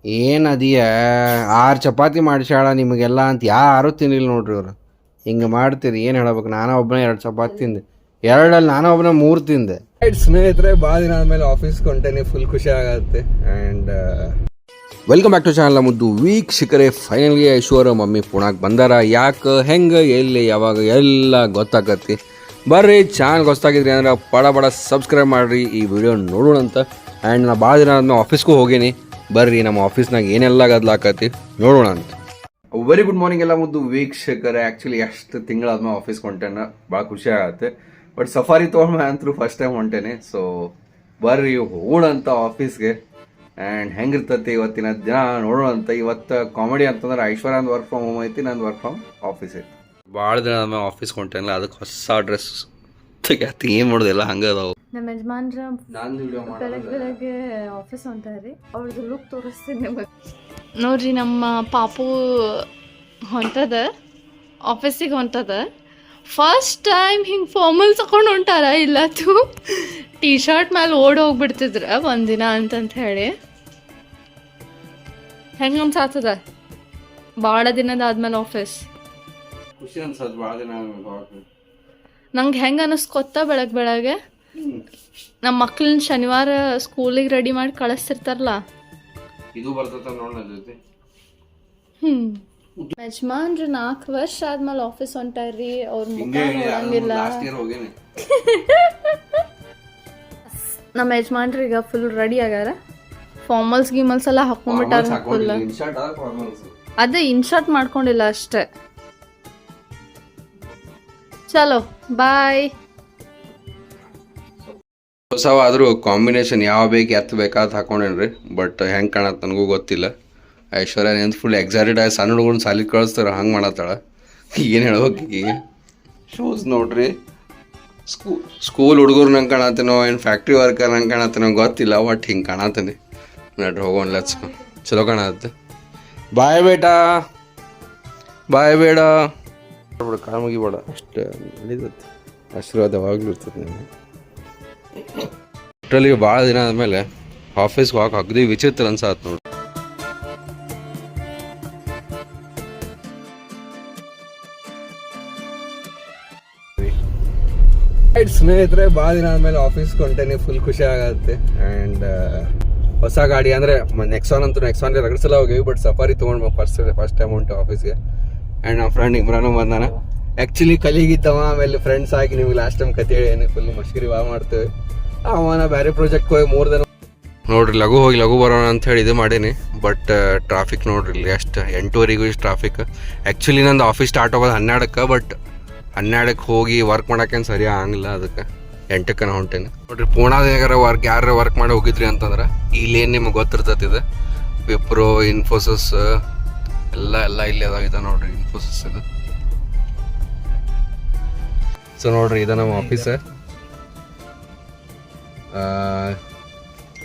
ಏನದಿಯ 6 ಚಪಾತಿ ಮಾಡಿಸ್ಯಾಳ ನಿಮಗೆಲ್ಲ ಅಂತ ಯಾರು ತಿನ್ನಿಲ್ಲ ನೋಡ್ರಿ ಇವ್ರು. ಹಿಂಗೆ ಮಾಡ್ತೀರಿ ಏನು ಹೇಳ್ಬೇಕು? ನಾನು ಒಬ್ಬನೇ 2 ಚಪಾತಿ ತಿಂದೆ, 2ಅಲ್ಲಿ ನಾನು ಒಬ್ಬನೇ 3 ತಿಂದೆ. ಸ್ನೇಹಿತರೆ, ಭಾಳ ದಿನ ಆದಮೇಲೆ ಆಫೀಸ್ಗೆ ಹೊಂಟೇನೆ, ಫುಲ್ ಖುಷಿ ಆಗತ್ತೆ. And welcome back to channel ಮುದ್ದು ವೀಕ್ಷಕರೇ. ಫೈನಲ್ಗೆ ಐಶ್ವರ್ಯ ಮಮ್ಮಿ ಪುಣಾಕ್ ಬಂದಾರ. ಯಾಕೆ, ಹೆಂಗೆ, ಎಲ್ಲಿ, ಯಾವಾಗ ಎಲ್ಲ ಗೊತ್ತಾಗತ್ತಿ. ಬರ್ರಿ, ಚಾನಲ್ ಹೊಸ್ತಾಗಿದ್ರಿ ಅಂದ್ರೆ ಬಡ ಸಬ್ಸ್ಕ್ರೈಬ್ ಮಾಡಿರಿ, ಈ ವಿಡಿಯೋ ನೋಡೋಣ ಅಂತ. ಆ್ಯಂಡ್ ನಾ ಭಾಳ ದಿನ ಆದ್ಮೇಲೆ ಆಫೀಸ್ಗೂ ಹೋಗೀನಿ. ಬರ್ರಿ, ನಮ್ಮ ಆಫೀಸ್ನಾಗ ಏನೆಲ್ಲ ಗದ್ಲಾಕತಿ ನೋಡೋಣ ಅಂತ. ವೆರಿ ಗುಡ್ ಮಾರ್ನಿಂಗ್ ಎಲ್ಲ ಮುದ್ದು ವೀಕ್ಷಕರೇ. ಆ್ಯಕ್ಚುಲಿ ಎಷ್ಟು ತಿಂಗಳಾದ್ಮೇಲೆ ಆಫೀಸ್ಗೆ ಹೊಂಟೇನ, ಭಾಳ ಖುಷಿ ಆಗತ್ತೆ. ಬಟ್ ಸಫಾರಿ ತೊಗೊಂಡ್ಮೆ ಅಂತೂ ಫಸ್ಟ್ ಟೈಮ್ ಹೊಂಟೇನೆ. ಸೊ ಬರ್ರಿ ಹೋಗೋಣ ಅಂತ ಆಫೀಸ್ಗೆ. ಆ್ಯಂಡ್ ಹೆಂಗಿರ್ತತಿ ಇವತ್ತಿನ ದಿನ ನೋಡೋಣ ಅಂತ. ಇವತ್ತು ಕಾಮಿಡಿ ಅಂತಂದ್ರೆ ಐಶ್ವರ್ಯಂದು ವರ್ಕ್ ಫ್ರಮ್ ಹೋಮ್ ಐತಿ, ನಂದು ವರ್ಕ್ ಫ್ರಮ್ ಆಫೀಸ್ ಐತಿ. ಭಾಳ ದಿನ ಆದ್ಮೇಲೆ ಆಫೀಸ್ಗೆ ಹೊಂಟೇನಲ್ಲ, ಅದಕ್ಕೆ ಹೊಸ ಡ್ರೆಸ್ ತೆಗ್ಯಾತಿ. ಏನು ಮಾಡೋದಿಲ್ಲ, ಹಂಗೆ ಅದಾವು. ನಮ್ಮ ಯಜಮಾನ್ರ ಬೆಳಗ್ಗೆ ಆಫೀಸ್ ಹೊಂಟಾರ್ರಿ, ಅವ್ರದ್ದು ಲುಕ್ ತೋರಿಸ್ತೀನಿ ನಿಮಗೆ. ನೋಡ್ರಿ, ನಮ್ಮ ಪಾಪು ಹೊಂಟದ, ಆಫೀಸಿಗೆ ಹೊಂಟದ. ಫಸ್ಟ್ ಟೈಮ್ ಹಿಂಗೆ ಫಾರ್ಮಲ್ಸ್ ಹಾಕೊಂಡು ಹೊಂಟಾರ. ಇಲ್ಲತ್ತು ಟೀ ಶರ್ಟ್ ಮೇಲೆ ಓಡಿ ಹೋಗ್ಬಿಡ್ತಿದ್ರ ಒಂದಿನ ಅಂತಂತ ಹೇಳಿ. ಹೆಂಗೆ ಅನ್ಸಾತದ ಭಾಳ ದಿನದಾದ್ಮೇಲೆ ಆಫೀಸ್? ಖುಷಿ ಅನ್ಸತ್ ಭಾಳ ದಿನ. ನಂಗೆ ಹೆಂಗೆ ಅನ್ನಿಸ್ಕೊತ್ತ, ಬೆಳಗ್ಗೆ ನಮ್ಮ ಮಕ್ಳನ್ನ ಶನಿವಾರ ಸ್ಕೂಲಿಗೆ ರೆಡಿ ಮಾಡಿ ಕಳಿಸ್ತಿರ್ತಾರಲ್ಲ, ಇದು ಬರ್ತದ ನೋಡೋಣ ಜೊತೆ. ಯಜಮಾನ್ರು 4 ವರ್ಷ ಆದ್ಮೇಲೆ ಆಫೀಸ್ ಹೊಂಟಾರ್ರಿ. ಅವ್ರ ಮುಖ ನೋಡಂಗಿಲ್ಲ. ನಮ್ಮ ಯಜಮಾನ್ರೀಗ ಫುಲ್ ರೆಡಿ ಆಗ್ಯಾರ. ಫಾರ್ಮಲ್ಸ್ ಗಿಮಲ್ಸ್ ಎಲ್ಲ ಹಾಕೊಂಡ್ಬಿಟ್ಟಾರ ಫುಲ್. ಅದೇ ಇನ್ಶರ್ಟ್ ಮಾಡ್ಕೊಂಡಿಲ್ಲ ಅಷ್ಟೇ. ಚಲೋ ಬಾಯ್. ಹೊಸವಾದರೂ ಕಾಂಬಿನೇಷನ್ ಯಾವ ಬೇಕು ಎತ್ತ ಬೇಕಾದ ಹಾಕೊಂಡೇನ್ರಿ. ಬಟ್ ಹೆಂಗೆ ಕಾಣತ್ತೆ ನನಗೂ ಗೊತ್ತಿಲ್ಲ. ಐಶ್ವರ್ಯ ನಿಂತು ಫುಲ್ ಎಕ್ಸೈಟೆಡ್ ಆಗಿ ಸಣ್ಣ ಹುಡುಗನ ಸಾಲಿಗೆ ಕಳಿಸ್ತಾರೆ, ಹಂಗೆ ಮಾಡತ್ತಾಳ. ಏನು ಹೇಳ್ಬೇಕು ಈಗ? ಶೂಸ್ ನೋಡ್ರಿ, ಸ್ಕೂಲ್ ಹುಡುಗರು ನಂಗೆ ಕಾಣತ್ತೇನೋ, ಏನು ಫ್ಯಾಕ್ಟ್ರಿ ವರ್ಕರ್ ನಂಗೆ ಕಾಣತ್ತೇನೋ ಗೊತ್ತಿಲ್ಲ. ಒಟ್ಟು ಹಿಂಗೆ ಕಾಣತ್ತೇನೆ. ನಡ್ರಿ ಹೋಗೋಣ, ಲೆಟ್ಸ್. ಚಲೋ ಕಾಣತ್ತೆ. ಬಾಯ್ ಬೇಟಾ, ಬಾಯ್ ಬೇಡ ಬಿಡ, ಕಾಲು ಮುಗಿಬೇಡ, ಅಷ್ಟು ನಡೀತತ್ತೆ. ಆಶೀರ್ವಾದ ಯಾವಾಗಲೂ ಇರ್ತದೆ ನನಗೆ. ಒಟ್ಟಲ್ಲಿ ಭಾಳ ದಿನ ಆದಮೇಲೆ ಆಫೀಸ್ಗೆ ಹೋಗಕ್ಕೆ ಅಗದಿ ವಿಚಿತ್ರ ಅನ್ಸಾತ್ ನೋಡಿ. ಸ್ನೇಹಿತರೆ, ಭಾಳ ದಿನ ಆದಮೇಲೆ ಆಫೀಸ್ಗೆ ಹೊಂಟೇನೆ, ಫುಲ್ ಖುಷಿ ಆಗತ್ತೆ. ಆ್ಯಂಡ್ ಹೊಸ ಗಾಡಿ ಅಂದರೆ ನೆಕ್ಸಾನ್ ಅಂತೂ ನೆಕ್ಸಾನ್ಗೆ ರಗಡ್ಸಲ ಹೋಗಿವಿ. ಬಟ್ ಸಫಾರಿ ತೊಗೊಂಡು ಫಸ್ಟ್ ಟೈಮ್ ಹೊಂಟು ಆಫೀಸ್ಗೆ. ಆ್ಯಂಡ್ ನಮ್ಮ ಫ್ರೆಂಡ್ ಇಮ್ರಾನು ಬಂದಾನ. ಆ್ಯಕ್ಚುಲಿ ಕಲೀಗಿದ್ದವ, ಆಮೇಲೆ ಫ್ರೆಂಡ್ಸ್ ಆಗಿ ನಿಮ್ಗೆ ಲಾಸ್ಟ್ ಟೈಮ್ ಕತೆ ಹೇಳಿ ಫುಲ್ ಮಸ್ಕರಿ ಭಾಳ ಮಾಡ್ತೇವೆ. ಅವನ ಬೇರೆ ಪ್ರಾಜೆಕ್ಟ್ ಹೋಗಿ 3 ದಿನ ನೋಡ್ರಿ, ಲಘು ಹೋಗಿ ಲಘು ಬರೋಣ ಅಂತ ಹೇಳಿ ಇದು ಮಾಡೀನಿ. ಬಟ್ ಟ್ರಾಫಿಕ್ ನೋಡ್ರಿ, ಇಲ್ಲಿ ಅಷ್ಟು 8:15 ಇಷ್ಟು ಟ್ರಾಫಿಕ್. ಆ್ಯಕ್ಚುಲಿ ನಂದು ಆಫೀಸ್ ಸ್ಟಾರ್ಟ್ ಆಗೋದು 12ಕ್ಕೆ. ಬಟ್ 12ಕ್ಕೆ ಹೋಗಿ ವರ್ಕ್ ಮಾಡೋಕ್ಕೇನು ಸರಿ ಆಗಂಗಿಲ್ಲ, ಅದಕ್ಕೆ 8ಕ್ಕೆ ನಾ ಹೊಂಟೇನೆ. ನೋಡ್ರಿ, ಪೂನಾದಾಗ ಯಾರು ವರ್ಕ್ ಮಾಡಿ ಹೋಗಿದ್ರಿ ಅಂತಂದ್ರೆ ಇಲ್ಲೇನು ನಿಮ್ಗೆ ಗೊತ್ತಿರ್ತದೆ. ಇದು ವಿಪ್ರೋ, ಇನ್ಫೋಸಿಸ್ ಎಲ್ಲ ಇಲ್ಲಿ ಅದಾಗಿದೆ ನೋಡ್ರಿ. ಇನ್ಫೋಸಿಸ್ ಇದು. ಸೊ ನೋಡ್ರಿ, ಇದು ನಮ್ಮ ಆಫೀಸ್.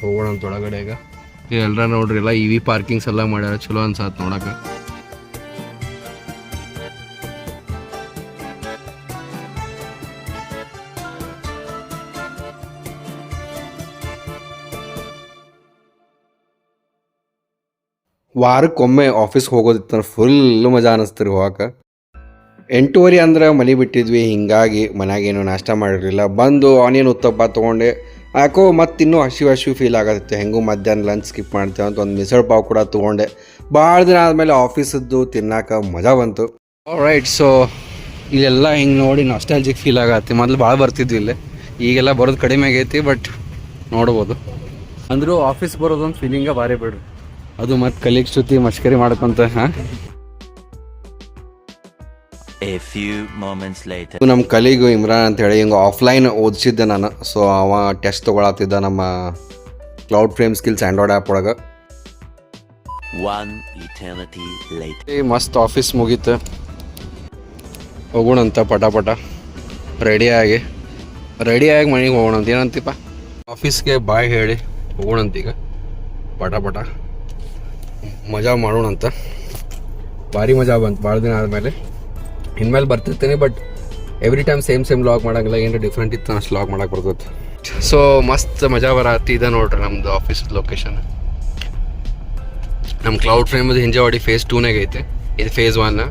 ಹೋಗೋಣ ಅಂತ ಒಳಗಡೆ ಈಗ. ಎಲ್ಲರ ನೋಡ್ರಿ, ಎಲ್ಲ EV ಪಾರ್ಕಿಂಗ್ಸ್ ಎಲ್ಲ ಮಾಡ್ಯಾರ. ಚಲೋ ಅನ್ಸತ್ ನೋಡಕ್ಕೆ. ವಾರಕ್ಕೊಮ್ಮೆ ಆಫೀಸ್ಗೆ ಹೋಗೋದಿತ್ತು, ಫುಲ್ ಮಜಾ ಅನ್ನಿಸ್ತೀರಿ ಹೋಗಕ್ಕೆ. 8:30 ಅಂದ್ರೆ ಮನೆ ಬಿಟ್ಟಿದ್ವಿ. ಹಿಂಗಾಗಿ ಮನ್ಯಾಗೇನು ನಾಷ್ಟ ಮಾಡಿರಲಿಲ್ಲ. ಬಂದು ಆನಿಯನ್ ಉತ್ತಪ್ಪ ತೊಗೊಂಡೆ. ಯಾಕೋ ಮತ್ತು ಇನ್ನೂ ಹಸಿವು ಫೀಲ್ ಆಗತ್ತಿತ್ತು. ಹೆಂಗೂ ಮಧ್ಯಾಹ್ನ ಲಂಚ್ ಸ್ಕಿಪ್ ಮಾಡ್ತೇವೆ ಅಂತ ಒಂದು ಮಿಸಲ್ ಪಾವ್ ಕೂಡ ತೊಗೊಂಡೆ. ಭಾಳ ದಿನ ಆದಮೇಲೆ ಆಫೀಸದ್ದು ತಿನ್ನಕ್ಕೆ ಮಜಾ ಬಂತು. ರೈಟ್, ಸೊ ಇಲ್ಲೆಲ್ಲ ಹಿಂಗೆ ನೋಡಿ ನಾಸ್ಟಾಲ್ಜಿಕ್ ಫೀಲ್ ಆಗತ್ತೆ. ಮೊದಲು ಭಾಳ ಬರ್ತಿದ್ವಿ ಇಲ್ಲೇ, ಈಗೆಲ್ಲ ಬರೋದು ಕಡಿಮೆ ಆಗೈತಿ. ಬಟ್ ನೋಡ್ಬೋದು, ಅಂದರೂ ಆಫೀಸ್ ಬರೋದೊಂದು ಫೀಲಿಂಗ ಭಾರಿ ಬಿಡ್ರಿ. ಅದು ಮತ್ತು ಕಲೀಗ್ಸ್ ಜೊತೆ ಮಸ್ಕರಿ ಮಾಡ್ಕೊಂತ. ನಮ್ಮ ಕಲೀಗು ಇಮ್ರಾನ್ ಅಂತ ಹೇಳಿ ಹಿಂಗೆ ಆಫ್ಲೈನ್ ಓದಿಸಿದ್ದೆ ನಾನು. ಸೊ ಅವ ಟೆಸ್ಟ್ ತೊಗೊಳತ್ತಿದ್ದ ನಮ್ಮ cloud frame skills Android app ಒಳಗೆ. ಮಸ್ತ್ ಆಫೀಸ್ ಮುಗೀತು, ಹೋಗೋಣಂತ ಪಟ ರೆಡಿಯಾಗಿ ಮನೆಗೆ ಹೋಗೋಣಂತ. ಏನಂತೀಪ, ಆಫೀಸ್ಗೆ ಬಾಯ್ ಹೇಳಿ ಹೋಗೋಣಂತೀಗ ಪಟ ಮಜಾ ಮಾಡೋಣಂತ. ಭಾರಿ ಮಜಾ ಬಂತು ಭಾಳ ದಿನ ಆದಮೇಲೆ. ಇನ್ಮೇಲೆ ಬರ್ತಿರ್ತೀನಿ, but every time same log ಮಾಡೋಂಗಿಲ್ಲ. ಏನಾರ ಡಿಫ್ರೆಂಟ್ ಇತ್ತು ಅಷ್ಟು ಲಾಗ್ ಮಾಡಕ್ಕೆ ಬರ್ತೈತೆ. ಸೊ ಮಸ್ತ್ ಮಜಾ ಬರತ್ತಿ. ಇದೆ ನೋಡ್ರಿ ನಮ್ಮದು ಆಫೀಸ್ ಲೊಕೇಶನ್. ನಮ್ಮ ಕ್ಲೌಡ್ ಫ್ರೇಮದು ಹಿಂಜಾವಾಡಿ ಫೇಸ್ 2ನಾಗ ಐತೆ, ಇದು ಫೇಸ್ 1.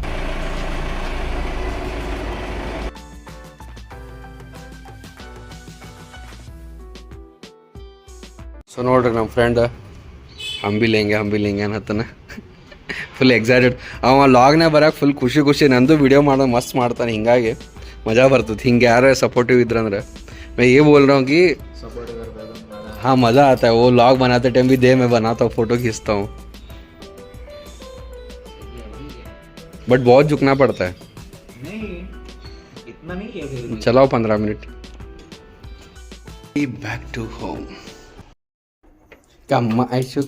ಸೊ ನೋಡ್ರಿ ನಮ್ಮ ಫ್ರೆಂಡ್ ಹಂಬಿಲಿಂಗೆ ಅನ್ನತ್ತಾನ, ಫುಲ್ ಎಕ್ಸೈಟೆಡ್. ಅವ ಲಾಗ್ನಾಗ ಬರೋಕೆ ಫುಲ್ ಖುಷಿ ನಂದು ವಿಡಿಯೋ ಮಾಡೋದು ಮಸ್ತ್ ಮಾಡ್ತಾನೆ, ಹಿಂಗಾಗಿ ಮಜಾ ಬರ್ತದೆ. ಹಿಂಗೆ ಯಾರು ಸಪೋರ್ಟಿವ್ ಇದ್ರಂದ್ರೆ मैं ये बोल रहा हूँ कि हाँ मज़ा आता है, वो लॉग बनाते टाइम भी दे मैं बनाता हूँ, फ़ोटो खींचता हूँ, बट बहुत झुकना पड़ता है. नहीं इतना नहीं किया. चलाओ 15 मिनट. Back to home. कम्मा ऐशु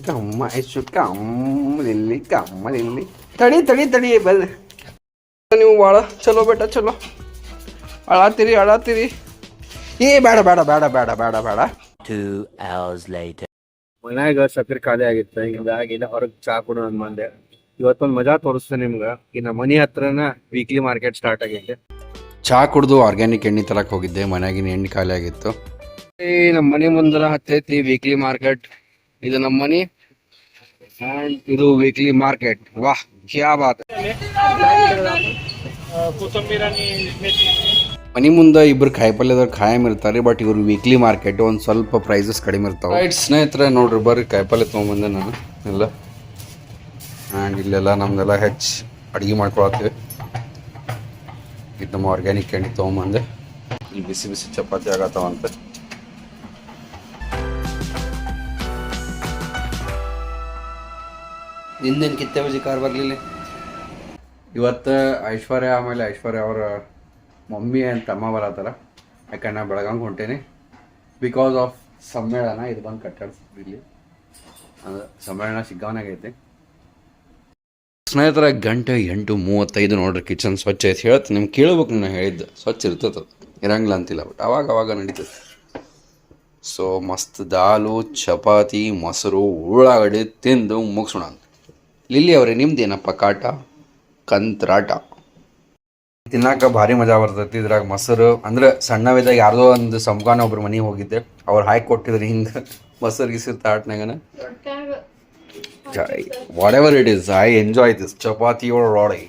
लिल्ली तड़ी बल ನೀವು ಭಾಳ ಚಲೋ ಬೇಟ ಚಲೋ ಅಳಾತಿರಿ ಏ ಬೇಡ 2 hours later. ಮನ್ಯಾಗ ಸಕ್ಕರೆ ಖಾಲಿ ಆಗಿತ್ತು, ಹಿಂಗಾಗಿ ಹೊರಗೆ ಚಾ ಕೊಡು ಅಂತ ಬಂದೆ. ಇವತ್ತೊಂದು ಮಜಾ ತೋರಿಸ್ತೇನೆ ನಿಮ್ಗೆ. ಈ ನಮ್ಮ ಮನೆ ಹತ್ರನ ವೀಕ್ಲಿ ಮಾರ್ಕೆಟ್ ಸ್ಟಾರ್ಟ್ ಆಗೈತೆ. ಚಾ ಕುಡ್ದು ಆರ್ಗ್ಯಾನಿಕ್ ಎಣ್ಣೆ ತರಕ್ಕೆ ಹೋಗಿದ್ದೆ, ಮನ್ಯಾಗಿನ ಎಣ್ಣೆ ಖಾಲಿ ಆಗಿತ್ತು. ನಮ್ಮ ಮನೆ ಮುಂದೆ ಹತ್ತೈತಿ ವೀಕ್ಲಿ ಮಾರ್ಕೆಟ್. ಇದು ನಮ್ಮ ಮನೆ ಆ್ಯಂಡ್ ಇದು ವೀಕ್ಲಿ ಮಾರ್ಕೆಟ್. ವಾಹ್ ಕ್ಯಾ ಬಾತ್. ಮನೆ ಮುಂದೆ ಇಬ್ಬರು ಕಾಯಿಪಲ್ಯದವ್ರು ಖಾಯಂ ಇರ್ತಾರೆ, ಬಟ್ ಇವ್ರು ವೀಕ್ಲಿ ಮಾರ್ಕೆಟ್ ಒಂದು ಸ್ವಲ್ಪ ಪ್ರೈಸಸ್ ಕಡಿಮೆ ಇರ್ತಾವೆ. ರೈಟ್ ಸ್ನೇಹಿತರೆ, ನೋಡ್ರಿ ಬರ್ರಿ ಕಾಯಿಪಲ್ಯ ತೊಗೊಂಬಂದೆ ನಾನು ಎಲ್ಲ. ಆ್ಯಂಡ್ ಇಲ್ಲೆಲ್ಲ ನಮ್ದೆಲ್ಲ ಹೆಚ್ಚು ಅಡುಗೆ ಮಾಡ್ಕೊಳತ್ತೀವಿ. ಇದು ನಮ್ಮ ಆರ್ಗ್ಯಾನಿಕ್ ಎಣ್ಣೆ ತೊಗೊಂಬಂದೆ. ಇಲ್ಲಿ ಬಿಸಿ ಚಪಾತಿ ಆಗತ್ತವಂತೆ. ನಿಂದೇನು ಕಿತ್ತೆ ಬಜಿ ಕಾರ್ ಬರಲಿಲ್ಲ ಇವತ್ತು. ಐಶ್ವರ್ಯ ಆಮೇಲೆ ಐಶ್ವರ್ಯ ಅವರ ಮಮ್ಮಿ ಅಂತ ತಮ್ಮ ಬರತ್ತಾರ. ಯಾಕಂದ್ರೆ ನಾ ಬೆಳಗಾಂಗೆ ಹೊಂಟೇನಿ ಬಿಕಾಸ್ ಆಫ್ ಸಮ್ಮೇಳನ. ಇದು ಬಂದು ಕಟ್ಟಾಡ್ಸಿದ್ವಿ, ಅದು ಸಮ್ಮೇಳನ ಸಿಗ್ಗಾವನಾಗೈತಿ. ಸ್ನೇಹಿತರ ಗಂಟೆ 8:35 ನೋಡ್ರಿ. ಕಿಚನ್ ಸ್ವಚ್ಛ ಐತಿ. ಹೇಳ್ತೀನಿ ನಿಮ್ಗೆ ಕೇಳ್ಬೇಕು, ನಾನು ಹೇಳಿದ್ದು ಸ್ವಚ್ಛ ಇರ್ತದೆ, ಇರಂಗಿಲ್ಲ ಅಂತಿಲ್ಲ, ಬಟ್ ಅವಾಗ ನಡೀತದೆ. ಸೊ ಮಸ್ತ್ ದಾಲು ಚಪಾತಿ ಮೊಸರು ಉಳ್ಳಾಗಡ್ಡಿ ತಿಂದು ಮುಗಿಸೋಣ ಅಂತ. ಲಿಲ್ಲಿ ಅವ್ರೆ ನಿಮ್ದೇನಪ್ಪ ಕಾಟ ಕಂತ್ರಾಟ? ತಿನ್ನಾಕ ಭಾರಿ ಮಜಾ ಬರ್ತೈತಿ ಇದ್ರಾಗ. ಮೊಸರು ಅಂದ್ರೆ ಸಣ್ಣವಿದ್ದಾಗ ಯಾರ್ದೋ ಒಂದು ಸಂಕಾನ ಒಬ್ರು ಮನೆಗೆ ಹೋಗಿದ್ದೆ, ಅವ್ರು ಹಾಕಿ ಕೊಟ್ಟಿದ್ರು ಹಿಂಗೆ ಮೊಸರು ಗಿಸಿರು ತಾಟ್ನಾಗನ. Whatever it is, I enjoy this chapati or roti.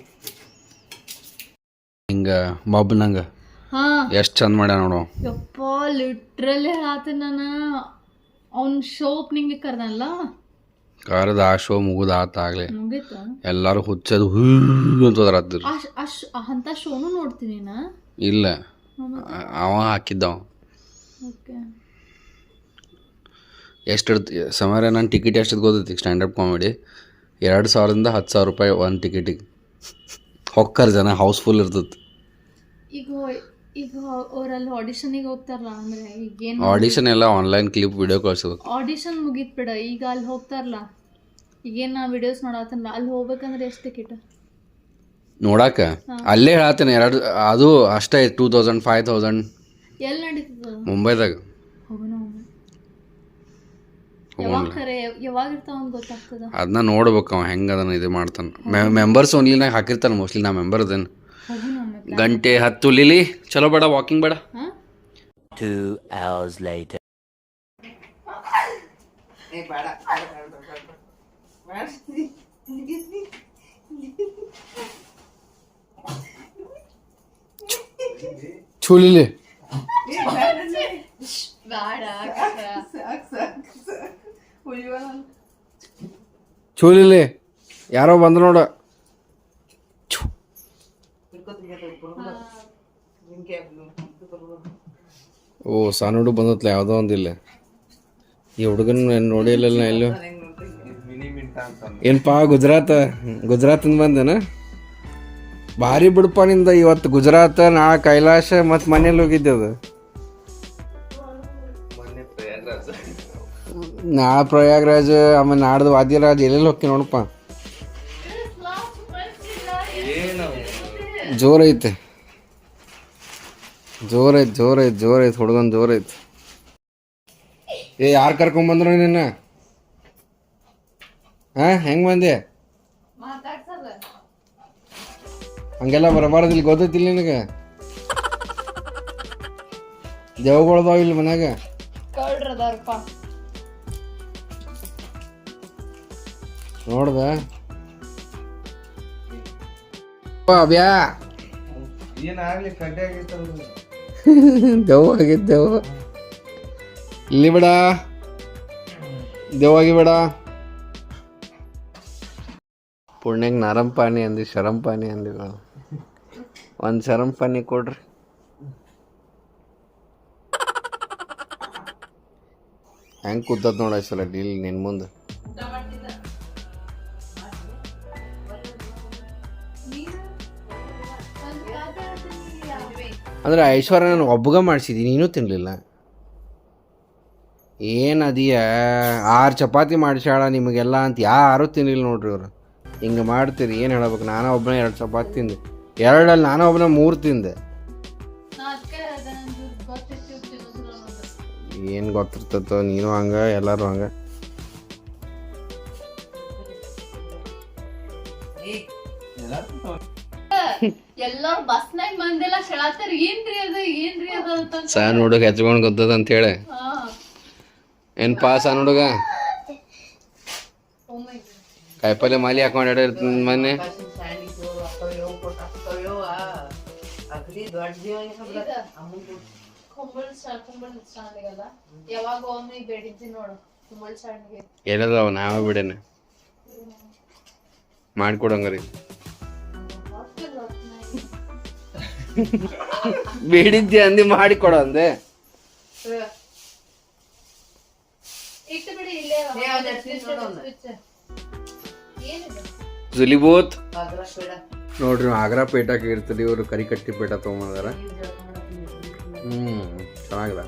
ಹಿಂಗೆ ಮಬ್ಬನಂಗೆ ಎಷ್ಟು ಚಂದ ಮಾಡ್ಯ ನೋಡು. ಯಪ್ಪ ಲಿಟ್ರಲಿ ಹೇಳತ್ತೀನಿ ನಾನು. ಅವ್ನ ಶೋ ಓಪನಿಂಗ್ ಕರ್ದಲ್ಲ, ಕರೆದ ಆ ಶೋ ಮುಗಿದ ಆತಾಗ್ಲಿ ಮುಗೀತ. ಎಲ್ಲರೂ ಹುಚ್ಚದು ಅಂತದ್ರಾದ್ರು. ಅಂತ ಶೋನು ನೋಡ್ತೀನಿ ನಾ. ಇಲ್ಲ ಅವ ಹಾಕಿದ್ದವ. ಓಕೆ, ಎಷ್ಟು ಸಮಯ ನನ್ನ ಟಿಕೆಟ್ ಎಷ್ಟು ಗೊತ್ತೈತಿ? ಸ್ಟ್ಯಾಂಡಪ್ ಕಾಮಿಡಿ 2,000ದಿಂದ 10,000 ರೂಪಾಯಿ ಒಂದು ಟಿಕೆಟಿಗೆ. ಹೊಕ್ಕರ್ ಜನ, ಹೌಸ್ಫುಲ್ ಇರ್ತೈತಿ. ಈಗ ಅವರಲ್ಲಿ ಆಡಿಷನಿಗೆ ಹೋಗ್ತಾರಲ್ಲ, ಅಂದ್ರೆ ಈಗೇನು ಆಡಿಷನ್ ಎಲ್ಲ ಆನ್ಲೈನ್ ಕ್ಲಿಪ್ ವಿಡಿಯೋ ಕಳ್ಸೋದು. ಆಡಿಷನ್ ಮುಗೀತ್ ಬಿಡ, ಈಗ ಅಲ್ಲಿ ಹೋಗ್ತಾರಲ್ಲ, ಈಗೇನು ನಾ ವಿಡಿಯೋಸ್ ನೋಡತ್ತಲ್ಲ, ಅಲ್ಲಿ ಹೋಗ್ಬೇಕಂದ್ರೆ ಎಷ್ಟು ಟಿಕೆಟ್ ನೋಡಾಕ? ಅಲ್ಲೇ ಹೇಳತ್ತೇನೆ, ಅದು ಅಷ್ಟೇ 2,000 5,000. ಎಲ್ಲಿ ನಡೀತದ? ಮುಂಬೈದಾಗ. ಯಾವಾಗ ಇರ್ತಾವ ಅಂತ ಗೊತ್ತಾಗ್ತದ? ಅದನ್ನ ನೋಡ್ಬೇಕು ಅವ ಹೆಂಗೆ ಅದನ್ನ ಇದು ಮಾಡ್ತಾನೆ. ಮೆಂಬರ್ಸ್ ಓನ್ಲಿನಾಗ ಹಾಕಿರ್ತಾನೆ ಮೋಸ್ಟ್ಲಿ. ನಾ ಮೆಂಬರ್ ಅದೇನು. ಗಂಟೆ 10 ಲಿಲಿ ಚಲೋ ಬೇಡ, ವಾಕಿಂಗ್ ಬೇಡ. 2 hours later. ಚೂಲಿಲಿ ಚೂಲಿಲಿ ಯಾರೋ ಬಂದ್ರು ನೋಡ. ಓ ಸಣ್ಣ ಹುಡುಗ ಬಂದತ್ಲ ಯಾವುದೋ ಒಂದಿಲ್ಲ. ಈ ಹುಡುಗನ ನೋಡಿಲ್ಲ ಎಲ್ಲೋ. ಏನಪ್ಪಾ ಗುಜರಾತಿಂದ ಬಂದೇನ? ಭಾರಿ ಬಿಡಪ್ಪ ನಿಂದ. ಇವತ್ತು ಗುಜರಾತ್, ನಾಳೆ ಕೈಲಾಸ, ಮತ್ತು ಮನೇಲಿ ಹೋಗಿದ್ದೆ. ಅದು ನಾಳೆ ಪ್ರಯಾಗ್ರಾಜ್, ಆಮೇಲೆ ನಾಡ್ದು ವಾದ್ಯರಾಜ್, ಎಲ್ಲೆಲ್ಲಿ ಹೋಗ್ತೀನಿ ನೋಡಪ್ಪ. ಜೋರೈತೆ ಹುಡುಗನ್ ಜೋರೈತೆ. ಏ ಯಾರು ಕರ್ಕೊಂಬಂದ್ರು ನಿನ್ನ? ಹೆಂಗ್ ಬಂದೆ? ಹಂಗೆಲ್ಲ ಬರಬಾರ್ದಿಲ್ಲ, ಗೊತ್ತೈತಿಲ್ಲ ನಿನಗೆ? ದೇವಗಳದಾವ ಇಲ್ಲಿ ಮನ್ಯಾಗ. ನೋಡ್ದ ಅಬ್ಯಾ ಏನಾಗ್ಲಿ ಕಡ್ಡೆ ಆಗಿತ್ತಲ್ಲ ದೆವ್ವ ಆಗಿದ್ದು ದೆವ್ವ ಇಲ್ಲಿ ಬೇಡ ದೆವ್ವಾಗಿ ಬೇಡ ಪುಣ್ಯಂಗೆ ನರಂ ಪಾನಿ ಅಂದಿ ಶರಂ ಪಾನಿ ಅಂದಿ ಒಂದು ಶರಂ ಪಾನಿ ಕೊಡ್ರಿ ಹೆಂಗೆ ಕೂತದ್ ನೋಡ ಸಲ ಡೀಲ್ ನಿನ್ನ ಮುಂದೆ ಅಂದ್ರೆ ಐಶ್ವರ್ಯ ನಾನು ಒಬ್ಬಗ ಮಾಡಿಸಿದ್ದೀನಿ ನೀನು ತಿನ್ನಲಿಲ್ಲ ಏನದೀಯ 6 ಚಪಾತಿ ಮಾಡಿಸ್ಯಾಳ ನಿಮಗೆಲ್ಲ ಅಂತ ಯಾರೂ ತಿನ್ನಲಿಲ್ಲ ನೋಡ್ರಿ ಇವ್ರು ಹಿಂಗೆ ಮಾಡ್ತೀರಿ ಏನು ಹೇಳ್ಬೇಕು ನಾನು ಒಬ್ಬನೇ 2 ಚಪಾತಿ ತಿಂದೆ 2 ನಾನು ಒಬ್ಬನೇ 3 ತಿಂದೆ ಏನು ಗೊತ್ತಿರ್ತತೋ ನೀನು ಹಂಗೆ ಎಲ್ಲರೂ ಹಂಗೆ ಎಲ್ಲಾರು ಬಸ್ನಾಗ ಮಂದೆಲ್ಲ ಹೇಳತ್ತಾರ ಏನ್ರಿ ಅದು ಅಂತ ಸಣ್ಣ ಹುಡುಗ ಹೆಚ್ಕೊಂಡು ಗೊತ್ತದ ಅಂತ ಹೇಳಿ ಏನಪ್ಪಾ ಸಣ್ಣ ಹುಡುಗ ಕಾಯಿಪಲ್ಲೆ ಮಾಲಿ ಹಾಕೊಂಡು ಮೊನ್ನೆ ಯಾವಾಗ ಒಮ್ಮೆ ಬೇಡಿದ್ದಿ ನೋಡು ಕುಂಬಳ ಸಾಣಿಗೆ ಎಲ್ಲದವ ನಾವೇ ಬಿಡೇನೆ ಮಾಡ್ಕೊಡಂಗ್ರಿ ಬೇಡಿದ್ದೆ ಅಂದಿ ಮಾಡಿಕೊಡ ಅಂದೆ ಇಟ್ಟು ಬಿಡಿ ಇಲ್ಲೇ ಜುಲಿಬೋತ್ ನೋಡ್ರಿ ಆಗ್ರಾ ಪೇಟಕ್ಕೆ ಇರ್ತದೆ ಇವರು ಕರಿಕಟ್ಟಿ ಪೇಟ ತೊಗೊಂಬಂದಾರ ಚೆನ್ನಾಗಿದೆ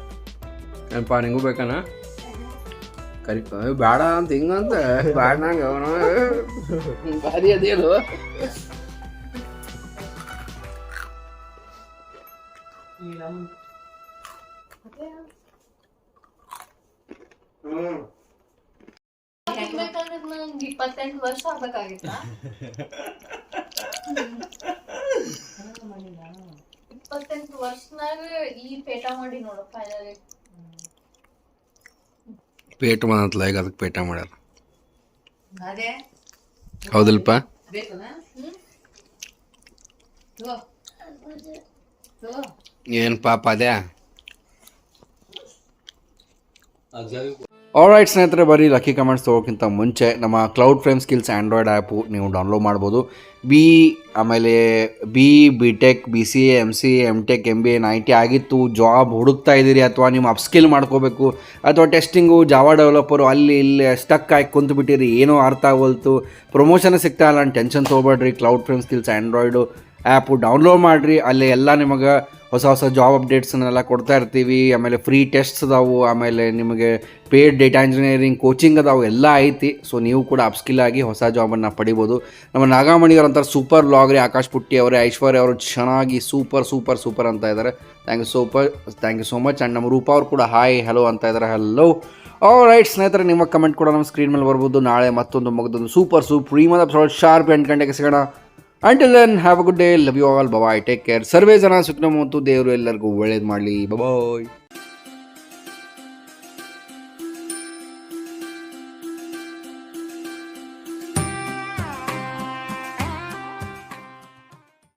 ಏನಪ್ಪ ನಿಂಗೂ ಬೇಕಾನ ಕರಿ ಬೇಡ ಅಂತ ಹಿಂಗಂತ ಬೇಡ ನಂಗೆ ಅವನು ಭಾರಿ ಅದೇನು ನಂಗೆ 28 ವರ್ಷ ಆಗ್ಬೇಕಾಗಿತ್ತ 28 ವರ್ಷನಾಗ ಈ ಪೇಟ ಮಾಡಿ ನೋಡು ಫೈನಲಿ ಪೇಟ ಮಾಡಂತಲ್ಲ ಈಗ ಅದಕ್ಕೆ ಪೇಟ ಮಾಡ್ಯಾರ ಹೌದಲ್ಪ ಏನು ಪಾಪ ಅದೇ ಆಲ್ರೈಟ್ ಸ್ನೇಹಿತರೆ ಬರೀ ಲಕ್ಕಿ ಕಮೆಂಟ್ಸ್ ತೊಗೋಕ್ಕಿಂತ ಮುಂಚೆ ನಮ್ಮ cloud frame skills Android app ನೀವು ಡೌನ್ಲೋಡ್ ಮಾಡ್ಬೋದು ಆಮೇಲೆ B tech BCA MCA MTech MBA 90 ಆಗಿತ್ತು ಜಾಬ್ ಹುಡುಕ್ತಾ ಇದ್ದೀರಿ ಅಥವಾ ನೀವು ಅಪ್ಸ್ಕಿಲ್ ಮಾಡ್ಕೋಬೇಕು ಅಥವಾ ಟೆಸ್ಟಿಂಗು ಜಾವಾ ಡೆವಲಪರು ಅಲ್ಲಿ ಇಲ್ಲಿ ಸ್ಟಕ್ ಆಗಿ ಕುಂತುಬಿಟ್ಟಿರಿ ಏನೋ ಅರ್ಥ ಆಗೋಲ್ತು ಪ್ರಮೋಷನ್ ಸಿಗ್ತಾ ಇಲ್ಲ ಅಂತ ಟೆನ್ಷನ್ ತೊಗೊಬೇಡ್ರಿ cloud frame skills Android app download ಮಾಡಿರಿ ಅಲ್ಲಿ ಎಲ್ಲ ನಿಮಗೆ ಹೊಸ ಜಾಬ್ ಅಪ್ಡೇಟ್ಸನ್ನೆಲ್ಲ ಕೊಡ್ತಾ ಇರ್ತೀವಿ ಆಮೇಲೆ ಫ್ರೀ ಟೆಸ್ಟ್ಸ್ ಅದಾವು ಆಮೇಲೆ ನಿಮಗೆ ಪೇಡ್ ಡೇಟಾ ಇಂಜಿನಿಯರಿಂಗ್ ಕೋಚಿಂಗ್ ಅದಾವು ಎಲ್ಲ ಐತಿ ಸೊ ನೀವು ಕೂಡ ಅಪ್ಸ್ಕಿಲ್ ಆಗಿ ಹೊಸ ಜಾಬನ್ನು ಪಡಿಬೋದು ನಮ್ಮ ನಾಗಾಮಣಿಯವ್ರು ಅಂತಾರೆ ಸೂಪರ್ ಬ್ಲಾಗ್ ರೀ ಆಕಾಶ್ ಪುಟ್ಟಿ ಅವರೇ ಐಶ್ವರ್ಯ ಅವರು ಚೆನ್ನಾಗಿ ಸೂಪರ್ ಅಂತ ಇದ್ದಾರೆ thank you so much and ನಮ್ಮ ರೂಪಾ ಅವ್ರು ಕೂಡ ಹಾಯ್ ಹಲೋ ಅಂತ ಇದ್ದಾರೆ ಹಲೋ ರೈಟ್ ಸ್ನೇಹಿತರೆ ನಿಮ್ಮ ಕಮೆಂಟ್ ಕೂಡ ನಮ್ಮ ಸ್ಕ್ರೀನ್ ಮೇಲೆ ಬರ್ಬೋದು ನಾಳೆ ಮತ್ತೊಂದು ಮಗದೊಂದು ಸೂಪರ್ ಶಾರ್ಪ್ 8 ಗಂಟೆಗೆ ಸಿಗೋಣ Until then, have a good day. Love you all. Bye-bye. Take care. ಸರ್ವೇ ಜನ ಸುಖನಮಂತು ದೇವರು ಎಲ್ಲರಿಗೂ ಒಳ್ಳೇದು ಮಾಡಲಿ. Bye-bye.